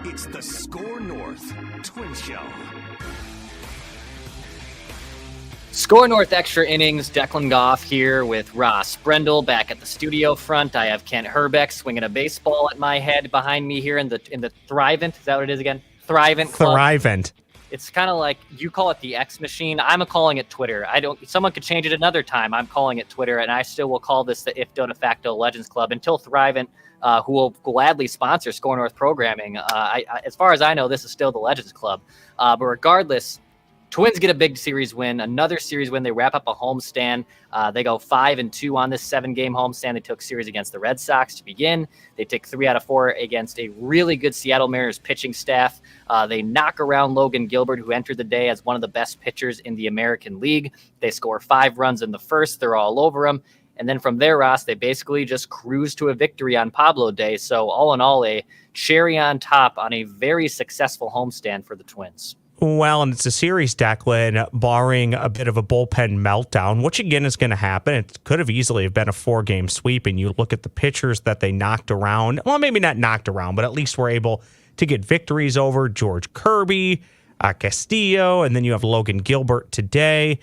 It's the Score North Twin Show. Score North Extra Innings, Declan Goff here with Ross Brendel back at the studio front. I have Kent Herbeck swinging a baseball at my head behind me here in the Thrivent. Is that what it is again? Thrivent Club. Thrivent. It's kind of like you call it the X machine. I'm calling it Twitter. Someone could change it another time. I'm calling it Twitter, and I still will call this the If De Facto Legends Club until Thrivent, who will gladly sponsor Score North programming. As far as I know, this is still the Legends Club. But regardless, Twins get a big series win, another series win. They wrap up a homestand. They go 5-2 on this 7-game homestand. They took series against the Red Sox to begin. They take 3 out of 4 against a really good Seattle Mariners pitching staff. They knock around Logan Gilbert, who entered the day as one of the best pitchers in the American League. They score 5 runs in the first. They're all over him. And then from there, Ross, they basically just cruise to a victory on Pablo Day. So all in all, a cherry on top on a very successful homestand for the Twins. Well, and it's a series, Declan, barring a bit of a bullpen meltdown, which again is going to happen. It could have easily have been a 4-game sweep, and you look at the pitchers that they knocked around. Well, maybe not knocked around, but at least were able to get victories over George Kirby, Castillo, and then you have Logan Gilbert today.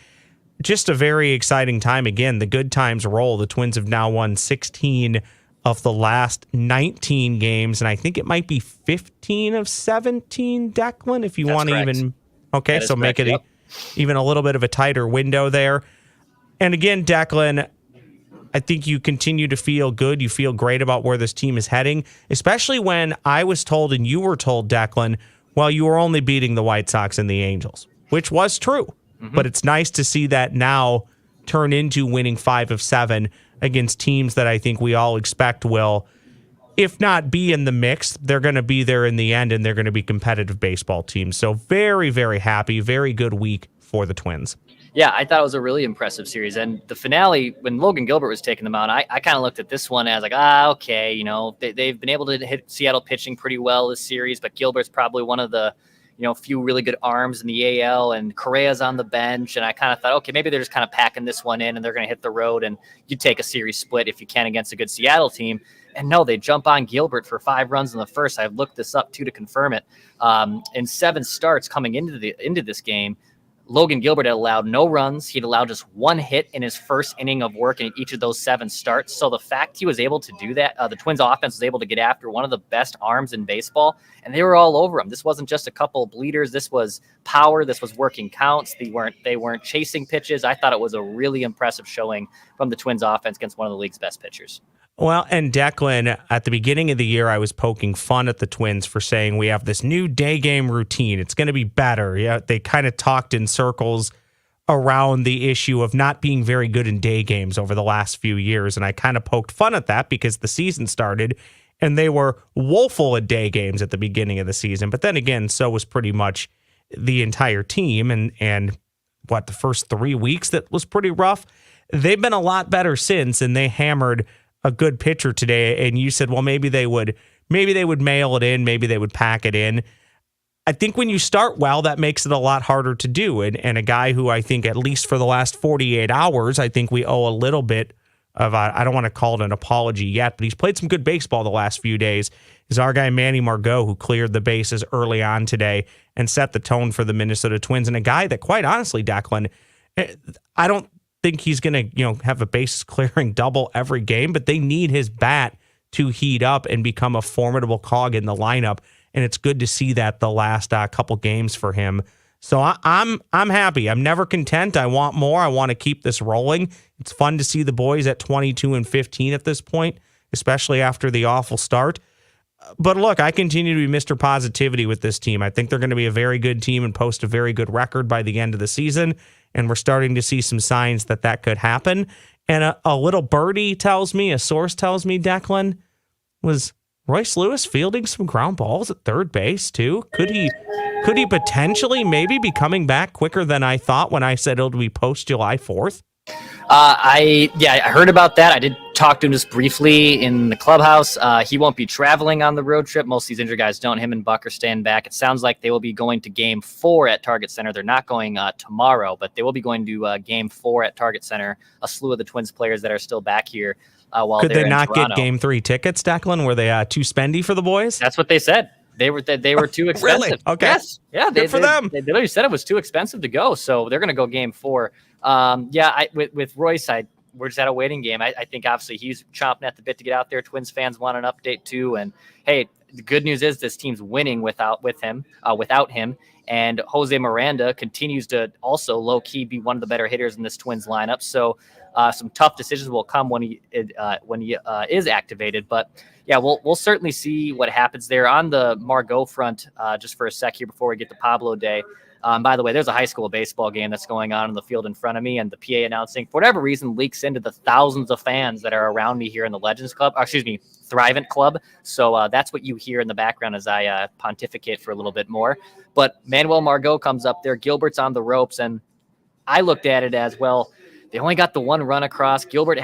Just a very exciting time. Again, the good times roll. The Twins have now won 16 of the last 19 games, and I think it might be 15 of 17, Declan, if you want to even... Okay, so make it even a little bit of a tighter window there. And again, Declan, I think you continue to feel good. You feel great about where this team is heading, especially when I was told and you were told, Declan, well, you were only beating the White Sox and the Angels, which was true. Mm-hmm. But it's nice to see that now turn into winning 5 of 7 against teams that I think we all expect will, if not be in the mix, they're going to be there in the end, and they're going to be competitive baseball teams. So very, very happy, very good week for the Twins. Yeah, I thought it was a really impressive series. And the finale, when Logan Gilbert was taking them out, I kind of looked at this one as like, okay, they've been able to hit Seattle pitching pretty well this series, but Gilbert's probably one of the few really good arms in the AL, and Correa's on the bench. And I kind of thought, okay, maybe they're just kind of packing this one in and they're going to hit the road, and you take a series split if you can against a good Seattle team. And no, they jump on Gilbert for 5 runs in the first. I've looked this up too to confirm it. In 7 starts coming into this game, Logan Gilbert had allowed no runs. He'd allowed just 1 hit in his first inning of work in each of those 7 starts. So the fact he was able to do that, the Twins offense was able to get after one of the best arms in baseball, and they were all over him. This wasn't just a couple of bleeders. This was power. This was working counts. They weren't chasing pitches. I thought it was a really impressive showing from the Twins offense against one of the league's best pitchers. Well, and Declan, at the beginning of the year, I was poking fun at the Twins for saying we have this new day game routine. It's going to be better. Yeah, they kind of talked in circles around the issue of not being very good in day games over the last few years. And I kind of poked fun at that because the season started and they were woeful at day games at the beginning of the season. But then again, so was pretty much the entire team. And the first 3 weeks, that was pretty rough. They've been a lot better since, and they hammered a good pitcher today. And you said, well, maybe they would mail it in. Maybe they would pack it in. I think when you start well, that makes it a lot harder to do. And a guy who I think, at least for the last 48 hours, I think we owe a little bit of, I don't want to call it an apology yet, but he's played some good baseball the last few days, is our guy Manny Margot, who cleared the bases early on today and set the tone for the Minnesota Twins. And a guy that, quite honestly, Declan, I don't think he's going to, have a bases clearing double every game, but they need his bat to heat up and become a formidable cog in the lineup. And it's good to see that the last couple games for him. So I'm happy. I'm never content. I want more. I want to keep this rolling. It's fun to see the boys at 22-15 at this point, especially after the awful start. But look, I continue to be Mr. Positivity with this team. I think they're going to be a very good team and post a very good record by the end of the season. And we're starting to see some signs that could happen. And a little birdie tells me, a source tells me, Declan, was Royce Lewis fielding some ground balls at third base too? Could he potentially maybe be coming back quicker than I thought when I said it'll be post July 4th? I heard about that. I did talk to him just briefly in the clubhouse. He won't be traveling on the road trip. Most of these injured guys don't. Him and Buck are staying back. It sounds like they will be going to Game 4 at Target Center. They're not going tomorrow, but they will be going to Game 4 at Target Center. A slew of the Twins players that are still back here while Could they're they in not Toronto. get Game 3 tickets, Declan? Were they too spendy for the boys? That's what they said. They were too expensive. Really? Okay. Yes. Yeah. Good for them. They literally said it was too expensive to go, so they're going to go Game 4. With Royce, we're just at a waiting game. I think obviously he's chomping at the bit to get out there. Twins fans want an update too. And hey, the good news is this team's winning without him. And Jose Miranda continues to also low key be one of the better hitters in this Twins lineup. So some tough decisions will come when he is activated. But yeah, we'll certainly see what happens there on the Margot front. Just for a sec here before we get to Pablo Day. By the way, there's a high school baseball game that's going on in the field in front of me, and the PA announcing, for whatever reason, leaks into the thousands of fans that are around me here in the Thrivent Club. So that's what you hear in the background as I pontificate for a little bit more. But Manuel Margot comes up there. Gilbert's on the ropes, and I looked at it as, well, they only got the one run across. Gilbert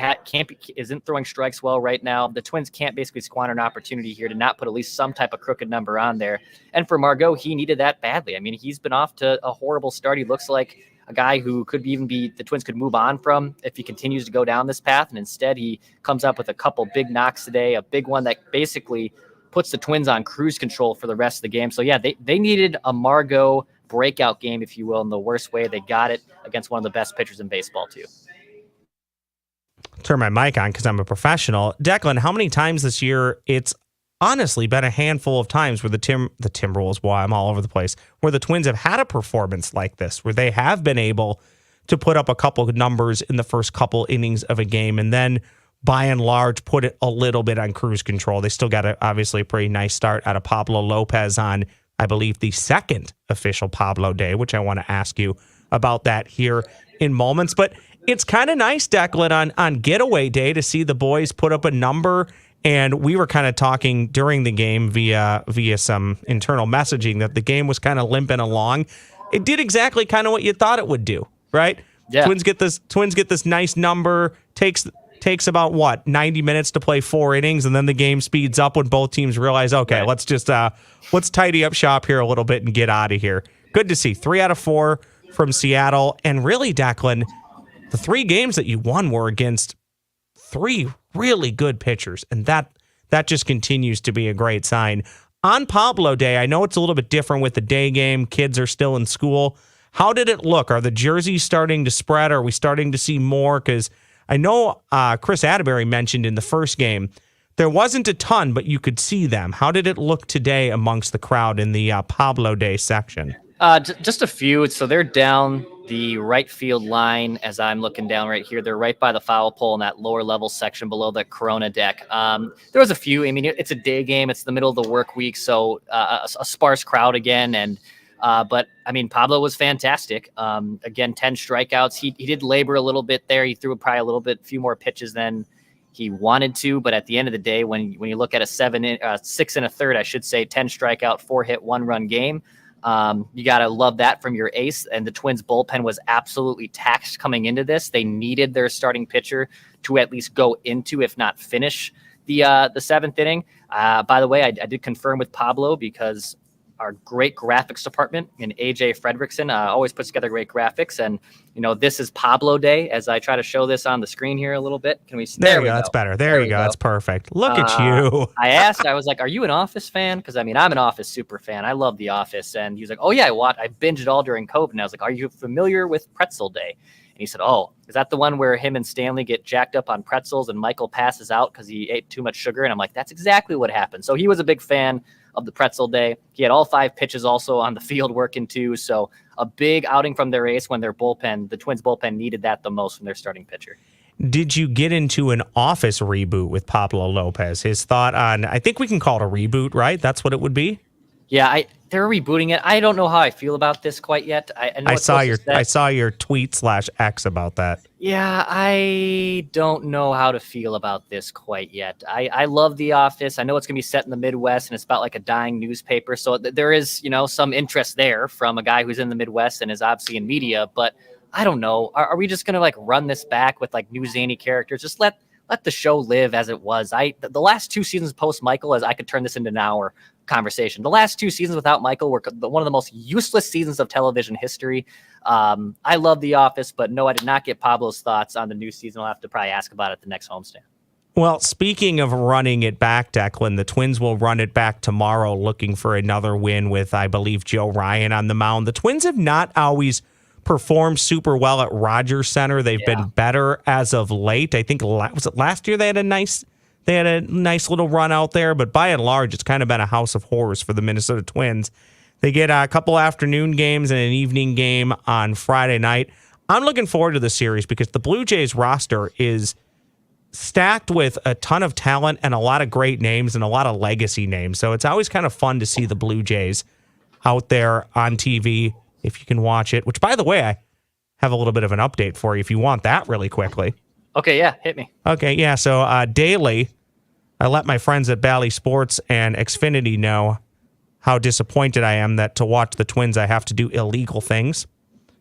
isn't throwing strikes well right now. The Twins can't basically squander an opportunity here to not put at least some type of crooked number on there. And for Margot, he needed that badly. I mean, he's been off to a horrible start. He looks like a guy who could even be the Twins could move on from if he continues to go down this path. And instead, he comes up with a couple big knocks today, a big one that basically puts the Twins on cruise control for the rest of the game. So, yeah, they needed a Margot breakout game, if you will, in the worst way. They got it against one of the best pitchers in baseball, too. Turn my mic on because I'm a professional. Declan, how many times this year, it's honestly been a handful of times where the Timberwolves, I'm all over the place, where the Twins have had a performance like this, where they have been able to put up a couple of numbers in the first couple innings of a game and then by and large put it a little bit on cruise control. They still got obviously a pretty nice start out of Pablo Lopez on, I believe, the second official Pablo Day, which I want to ask you about that here in moments. But it's kind of nice, Declan, on getaway day to see the boys put up a number. And we were kind of talking during the game via some internal messaging that the game was kind of limping along. It did exactly kind of what you thought it would do, right? Yeah. Twins get this nice number, takes about 90 minutes to play 4 innings, and then the game speeds up when both teams realize, okay, right, let's tidy up shop here a little bit and get out of here. Good to see 3 out of 4 from Seattle. And really, Declan, the 3 games that you won were against 3 really good pitchers, and that just continues to be a great sign. On Pablo Day, I know it's a little bit different with the day game. Kids are still in school. How did it look? Are the jerseys starting to spread? Are we starting to see more? Because I know Chris Atterbury mentioned in the first game there wasn't a ton, but you could see them. How did it look today amongst the crowd in the Pablo Day section? Just a few. So they're down the right field line as I'm looking down right here. They're right by the foul pole in that lower level section below the Corona deck. There was a few. I mean, it's a day game. It's the middle of the work week, so a sparse crowd again. And but I mean, Pablo was fantastic. Again, 10 strikeouts. He did labor a little bit there. He threw probably a few more pitches than he wanted to. But at the end of the day, when you look at a 6 and a third, I should say, 10 strikeout, 4 hit, 1 run game. You got to love that from your ace. And the Twins bullpen was absolutely taxed coming into this. They needed their starting pitcher to at least go into, if not finish, the 7th inning. By the way, I did confirm with Pablo because our great graphics department and AJ Fredrickson always puts together great graphics. And, this is Pablo Day as I try to show this on the screen here a little bit. Can we see? There we go. That's better. There you go. That's perfect. Look at you. I was like, are you an Office fan? Because, I mean, I'm an Office super fan. I love The Office. And he was like, oh, yeah, I binged it all during COVID. And I was like, are you familiar with Pretzel Day? And he said, oh, is that the one where him and Stanley get jacked up on pretzels and Michael passes out because he ate too much sugar? And I'm like, that's exactly what happened. So he was a big fan of the Pretzel Day. He had all 5 pitches also on the field working too. So a big outing from their ace when their bullpen, the Twins bullpen, needed that the most from their starting pitcher. Did you get into an Office reboot with Pablo Lopez? His thought on, I think we can call it a reboot, right? That's what it would be? Yeah, they're rebooting it. I don't know how I feel about this quite yet. I saw your tweet/X about that. Yeah, I don't know how to feel about this quite yet. I love The Office. I know it's going to be set in the Midwest, and it's about like a dying newspaper. So there is, some interest there from a guy who's in the Midwest and is obviously in media. But I don't know. Are we just going to like run this back with like new zany characters? Just let the show live as it was. The last 2 seasons post Michael, as I could turn this into an hour conversation. The last 2 seasons without Michael were one of the most useless seasons of television history. I love The Office, but no, I did not get Pablo's thoughts on the new season. I'll have to probably ask about it the next homestand. Well, speaking of running it back, Declan, the Twins will run it back tomorrow looking for another win with, I believe, Joe Ryan on the mound. The Twins have not always performed super well at Rogers Center. They've been better as of late. I think, was it last year they had a nice little run out there, but by and large, it's kind of been a house of horrors for the Minnesota Twins. They get a couple afternoon games and an evening game on Friday night. I'm looking forward to the series because the Blue Jays roster is stacked with a ton of talent and a lot of great names and a lot of legacy names. So it's always kind of fun to see the Blue Jays out there on TV if you can watch it, which, by the way, I have a little bit of an update for you if you want that really quickly. Okay, yeah, hit me. Okay, yeah. So daily, I let my friends at Bally Sports and Xfinity know how disappointed I am that to watch the Twins, I have to do illegal things.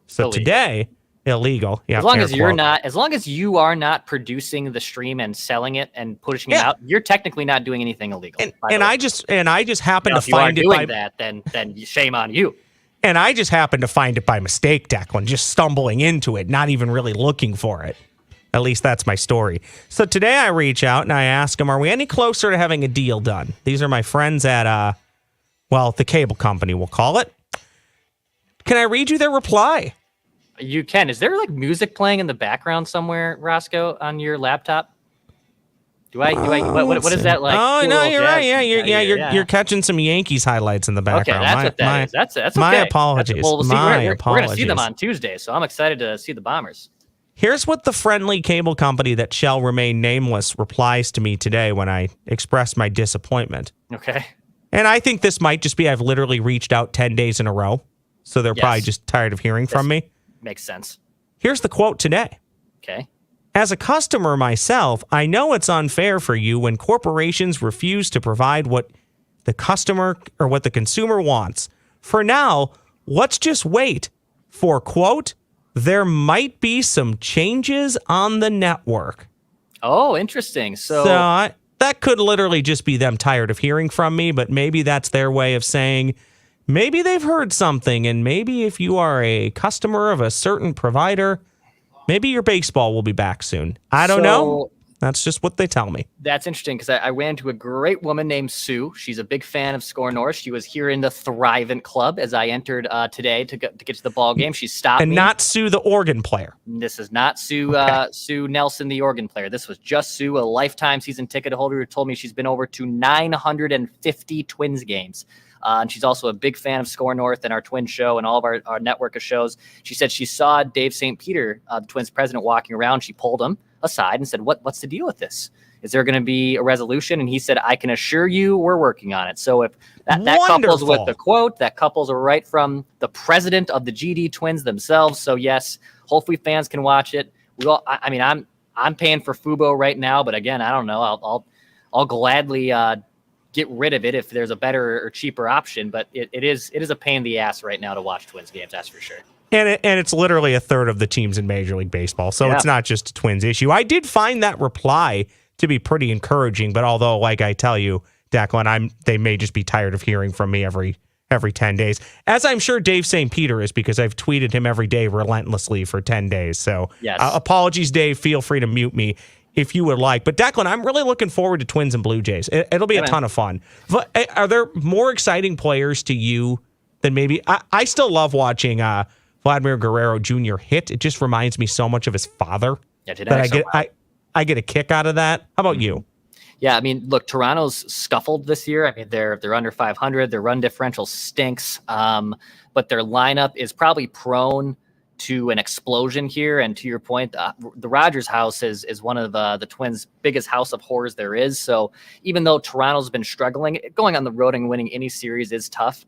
So today... Illegal. Yeah. As long as you are not producing the stream and selling it and pushing it out, you're technically not doing anything illegal. And I just happen to find it by that, then shame on you. And I just happened to find it by mistake, Declan, just stumbling into it, not even really looking for it. At least that's my story. So today I reach out and I ask them, are we any closer to having a deal done? These are my friends at the cable company, we'll call it. Can I read you their reply? You can. Is there like music playing in the background somewhere, Roscoe, on your laptop? What is that like? Oh, no, you're right. Yeah, you're catching some Yankees highlights in the background. Okay, that's what that is. That's okay. My apologies. We're going to see them on Tuesday, so I'm excited to see the Bombers. Here's what the friendly cable company that shall remain nameless replies to me today when I expressed my disappointment. Okay. And I think this might just be I've literally reached out 10 days in a row, so they're probably just tired of hearing from me. Makes sense. Here's the quote today. Okay. As a customer myself, I know it's unfair for you when corporations refuse to provide what the customer or what the consumer wants. For now, let's just wait for, quote, there might be some changes on the network. Oh, interesting. So that could literally just be them tired of hearing from me, but maybe that's their way of saying maybe they've heard something, and maybe if you are a customer of a certain provider, maybe your baseball will be back soon. I don't know. That's just what they tell me. That's interesting because I ran into a great woman named Sue. She's a big fan of Score North. She was here in the Thrivent Club as I entered today to get to the ball game. She stopped me. And not Sue, the organ player. This is not Sue Sue Nelson, the organ player. This was just Sue, a lifetime season ticket holder who told me she's been over to 950 Twins games. And she's also a big fan of Score North and our Twins show and all of our network of shows. She said she saw Dave St. Peter, the Twins president, walking around. She pulled him aside and said, what's the deal with this? Is there going to be a resolution? And he said, I can assure you we're working on it. So if that couples with the quote, that couples are right from the president of the GD Twins themselves. So yes, hopefully fans can watch it. I'm paying for Fubo right now, but again, I don't know. I'll gladly get rid of it if there's a better or cheaper option. But it is a pain in the ass right now to watch Twins games. That's for sure. And it's literally a third of the teams in Major League Baseball. So It's not just a Twins issue. I did find that reply to be pretty encouraging. But although, like I tell you, Declan, they may just be tired of hearing from me every 10 days. As I'm sure Dave St. Peter is, because I've tweeted him every day relentlessly for 10 days. So apologies, Dave. Feel free to mute me if you would like. But Declan, I'm really looking forward to Twins and Blue Jays. It'll be a ton of fun. But are there more exciting players to you than maybe... I still love watching... Vladimir Guerrero Jr. hit. It just reminds me so much of his father. Yeah, I get a kick out of that. How about you? Yeah, I mean, look, Toronto's scuffled this year. I mean, they're under 500. Their run differential stinks, but their lineup is probably prone to an explosion here. And to your point, the Rogers house is one of the Twins' biggest house of horrors there is. So even though Toronto's been struggling, going on the road and winning any series is tough.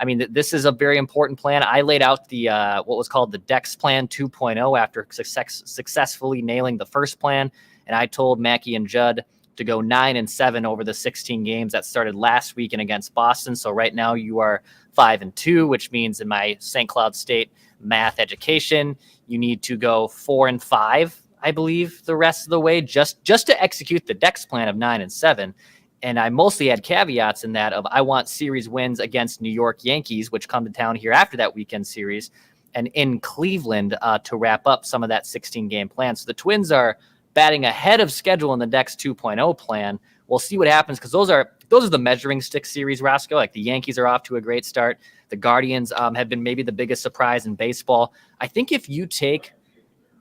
I mean, this is a very important plan. I laid out the what was called the Dex Plan 2.0 after successfully nailing the first plan. And I told Mackey and Judd to go 9-7 over the 16 games that started last weekend against Boston. So right now you are 5-2, which means in my St. Cloud State math education, you need to go 4-5, I believe, the rest of the way, just to execute the Dex Plan of 9-7. And I mostly had caveats in that of I want series wins against New York Yankees, which come to town here after that weekend series, and in Cleveland to wrap up some of that 16-game plan. So the Twins are batting ahead of schedule in the Dex 2.0 plan. We'll see what happens because those are the measuring stick series, Roscoe. Like the Yankees are off to a great start. The Guardians have been maybe the biggest surprise in baseball. I think if you take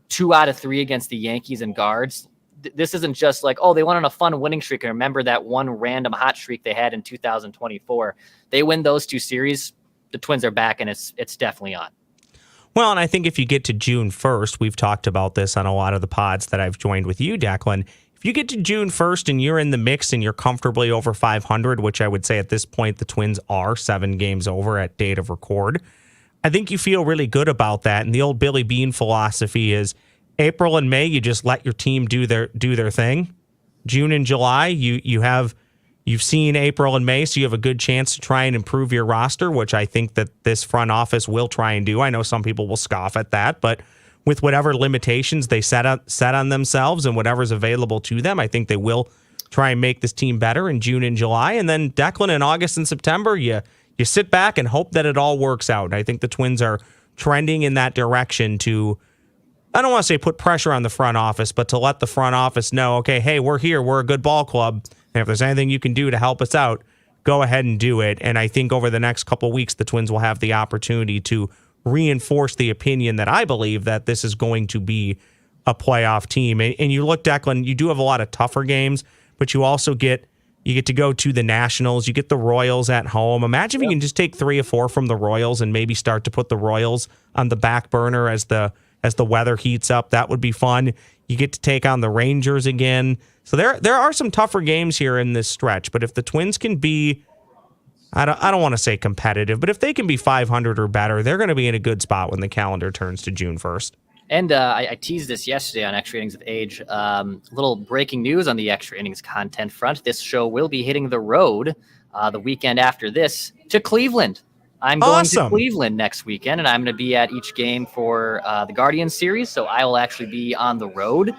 2 out of 3 against the Yankees and Guards, this isn't just like, oh, they went on a fun winning streak. And remember that one random hot streak they had in 2024. They win those 2 series, the Twins are back, and it's definitely on. Well, and I think if you get to June 1st, we've talked about this on a lot of the pods that I've joined with you, Declan. If you get to June 1st and you're in the mix and you're comfortably over 500, which I would say at this point the Twins are 7 games over at date of record, I think you feel really good about that. And the old Billy Beane philosophy is April and May, you just let your team do their thing. June and July, you've seen April and May, so you have a good chance to try and improve your roster, which I think that this front office will try and do. I know some people will scoff at that, but with whatever limitations they set on themselves and whatever's available to them, I think they will try and make this team better in June and July. And then Declan, in August and September, you sit back and hope that it all works out. And I think the Twins are trending in that direction to, I don't want to say put pressure on the front office, but to let the front office know, okay, hey, we're here. We're a good ball club. And if there's anything you can do to help us out, go ahead and do it. And I think over the next couple of weeks, the Twins will have the opportunity to reinforce the opinion that I believe that this is going to be a playoff team. And you look, Declan, you do have a lot of tougher games, but you also get to go to the Nationals. You get the Royals at home. Imagine if you can just take 3 or 4 from the Royals and maybe start to put the Royals on the back burner as the weather heats up. That would be fun. You get to take on the Rangers again. So there are some tougher games here in this stretch. But if the Twins can be, I don't want to say competitive, but if they can be 500 or better, they're going to be in a good spot when the calendar turns to June 1st. And I teased this yesterday on Extra Innings with Age. Little breaking news on the Extra Innings content front. This show will be hitting the road the weekend after this to Cleveland. I'm going to Cleveland next weekend, and I'm going to be at each game for the Guardians series. So I will actually be on the road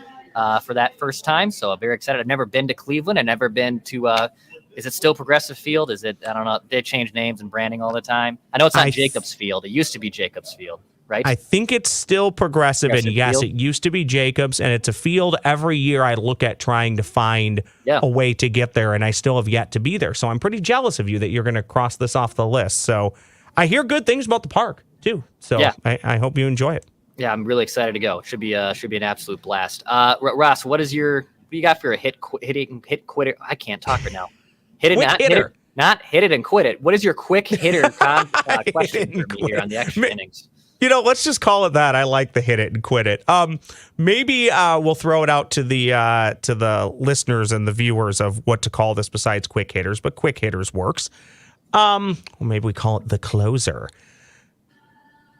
for that first time. So I'm very excited. I've never been to Cleveland. I've never been to is it still Progressive Field? Is it, I don't know. They change names and branding all the time. I know it's not Jacobs Field. It used to be Jacobs Field, right? I think it's still Progressive and yes, Field? It used to be Jacobs, and it's a field every year I look at trying to find a way to get there, and I still have yet to be there. So I'm pretty jealous of you that you're going to cross this off the list. So I hear good things about the park, too. So I hope you enjoy it. Yeah, I'm really excited to go. It should be an absolute blast. Ross, what you got for a hit quitter? I can't talk right now. Hit it and quit it. What is your quick hitter question for me here on the Extra Innings? Let's just call it that. I like the hit it and quit it. Maybe we'll throw it out to the listeners and the viewers of what to call this besides quick hitters, but quick hitters works. Maybe we call it the closer.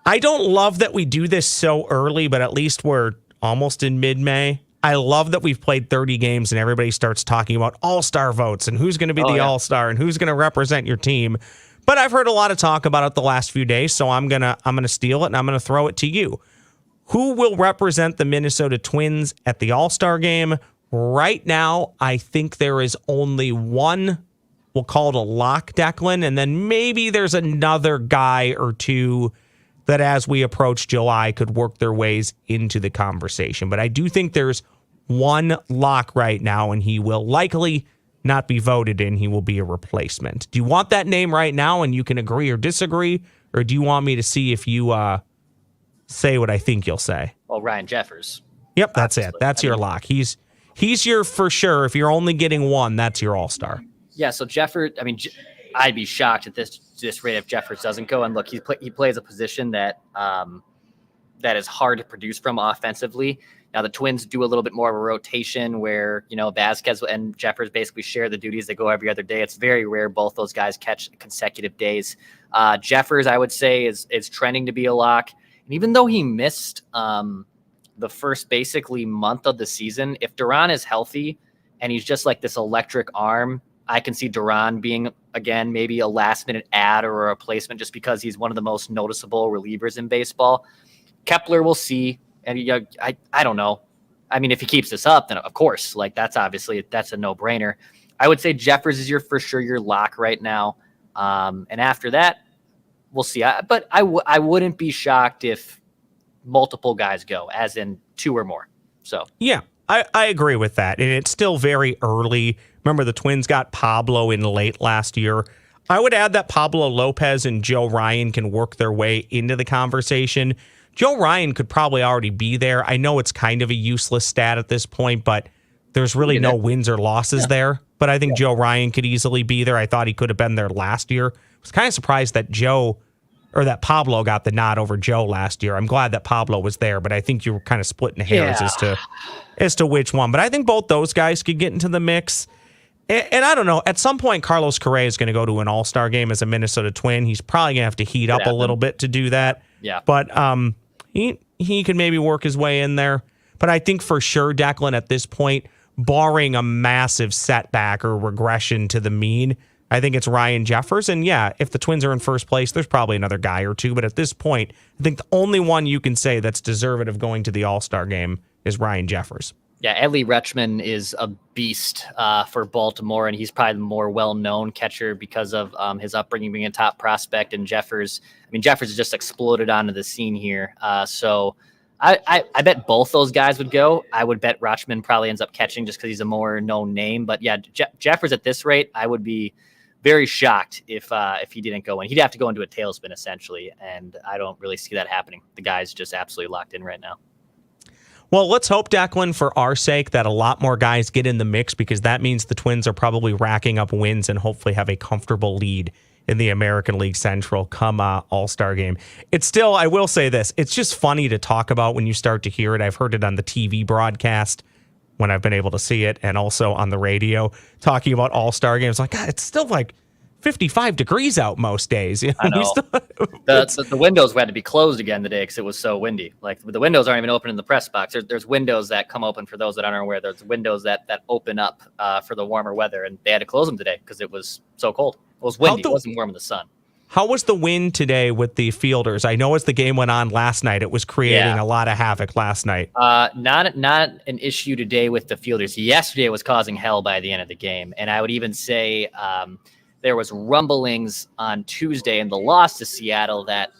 I don't love that we do this so early, but at least we're almost in mid-May. I love that we've played 30 games and everybody starts talking about all-star votes and who's going to be the all-star and who's going to represent your team. But I've heard a lot of talk about it the last few days, so I'm gonna steal it and I'm gonna throw it to you. Who will represent the Minnesota Twins at the All-Star game? Right now, I think there is only one. We'll call it a lock, Declan, and then maybe there's another guy or two that as we approach July could work their ways into the conversation. But I do think there's one lock right now, and he will likely not be voted in. He will be a replacement. Do you want that name right now and you can agree or disagree? Or do you want me to see if you say what I think you'll say? Well, Ryan Jeffers. Yep, that's it. That's your lock. He's your for sure. If you're only getting one, that's your all-star. Yeah, so Jeffers, I'd be shocked at this rate if Jeffers doesn't go. And look, he plays a position that is hard to produce from offensively. Now, the Twins do a little bit more of a rotation where, Vasquez and Jeffers basically share the duties. They go every other day. It's very rare both those guys catch consecutive days. Jeffers, I would say, is trending to be a lock. And even though he missed the first basically month of the season, if Duran is healthy and he's just like this electric arm, I can see Duran being, again, maybe a last-minute add or a replacement just because he's one of the most noticeable relievers in baseball. Kepler, we'll see. And I don't know. If he keeps this up, then of course, that's a no-brainer. I would say Jeffers is for sure your lock right now. And after that, we'll see. But I wouldn't be shocked if multiple guys go, as in 2 or more. So yeah, I agree with that. And it's still very early. Remember, the Twins got Pablo in late last year. I would add that Pablo Lopez and Joe Ryan can work their way into the conversation. Joe Ryan could probably already be there. I know it's kind of a useless stat at this point, but there's really no wins or losses there. But I think Joe Ryan could easily be there. I thought he could have been there last year. I was kind of surprised that that Pablo got the nod over Joe last year. I'm glad that Pablo was there, but I think you were kind of splitting hairs as to which one. But I think both those guys could get into the mix. And I don't know, at some point, Carlos Correa is going to go to an all-star game as a Minnesota Twin. He's probably going to have to heat up a little bit to do that. Yeah. But he can maybe work his way in there. But I think for sure, Declan, at this point, barring a massive setback or regression to the mean, I think it's Ryan Jeffers. And yeah, if the Twins are in first place, there's probably another guy or two. But at this point, I think the only one you can say that's deserving of going to the all-star game is Ryan Jeffers. Yeah, Adley Rutschman is a beast for Baltimore, and he's probably the more well-known catcher because of his upbringing being a top prospect. And Jeffers has just exploded onto the scene here. So I bet both those guys would go. I would bet Rutschman probably ends up catching just because he's a more known name. But yeah, Jeffers at this rate, I would be very shocked if he didn't go in. He'd have to go into a tailspin essentially, and I don't really see that happening. The guy's just absolutely locked in right now. Well, let's hope, Declan, for our sake, that a lot more guys get in the mix, because that means the Twins are probably racking up wins and hopefully have a comfortable lead in the American League Central come All-Star game. It's still, I will say this, it's just funny to talk about when you start to hear it. I've heard it on the TV broadcast when I've been able to see it, and also on the radio talking about All-Star games. Like, God, it's still like 55 degrees out most days. You know? I know. The windows had to be closed again today because it was so windy. Like, the windows aren't even open in the press box. There's windows that come open for those that aren't aware. There's windows that open up for the warmer weather, and they had to close them today because it was so cold. It was windy. It wasn't warm in the sun. How was the wind today with the fielders? I know as the game went on last night, it was creating a lot of havoc last night. Not an issue today with the fielders. Yesterday it was causing hell by the end of the game. And I would even say there was rumblings on Tuesday in the loss to Seattle that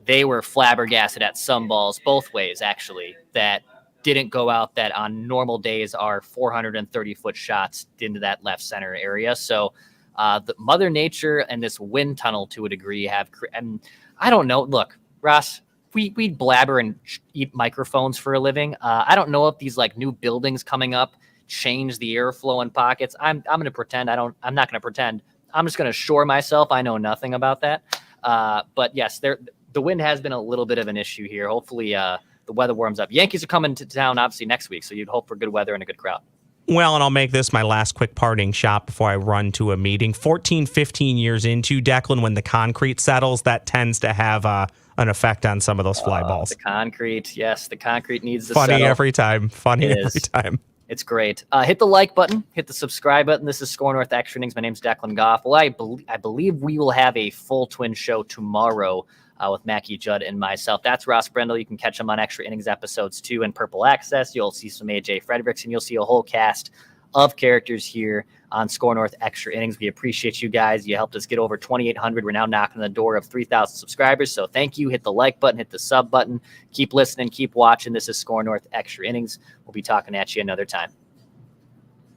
they were flabbergasted at some balls both ways, actually, that didn't go out, that on normal days are 430-foot shots into that left center area. So the Mother Nature and this wind tunnel to a degree and I don't know. Look, Ross, we blabber and eat microphones for a living. I don't know if these like new buildings coming up change the airflow in pockets. I'm going to pretend I'm not going to pretend. I'm just going to assure myself I know nothing about that. But yes, the wind has been a little bit of an issue here. Hopefully the weather warms up. Yankees are coming to town obviously next week, so you'd hope for good weather and a good crowd. Well, and I'll make this my last quick parting shot before I run to a meeting. 14, 15 years into, Declan, when the concrete settles, that tends to have an effect on some of those fly balls. The concrete, yes, the concrete needs to settle. Funny every time. Every time. It's great. Hit the like button. Hit the subscribe button. This is Score North Extra Innings. My name's Declan Goff. Well, I believe we will have a full Twin show tomorrow with Mackie Judd and myself. That's Ross Brendel. You can catch him on Extra Innings episodes 2 and Purple Access. You'll see some AJ Fredericks, and you'll see a whole cast of characters here on Score North Extra Innings. We appreciate you guys. You helped us get over 2,800. We're now knocking on the door of 3,000 subscribers. So thank you. Hit the like button, hit the sub button. Keep listening, keep watching. This is Score North Extra Innings. We'll be talking at you another time.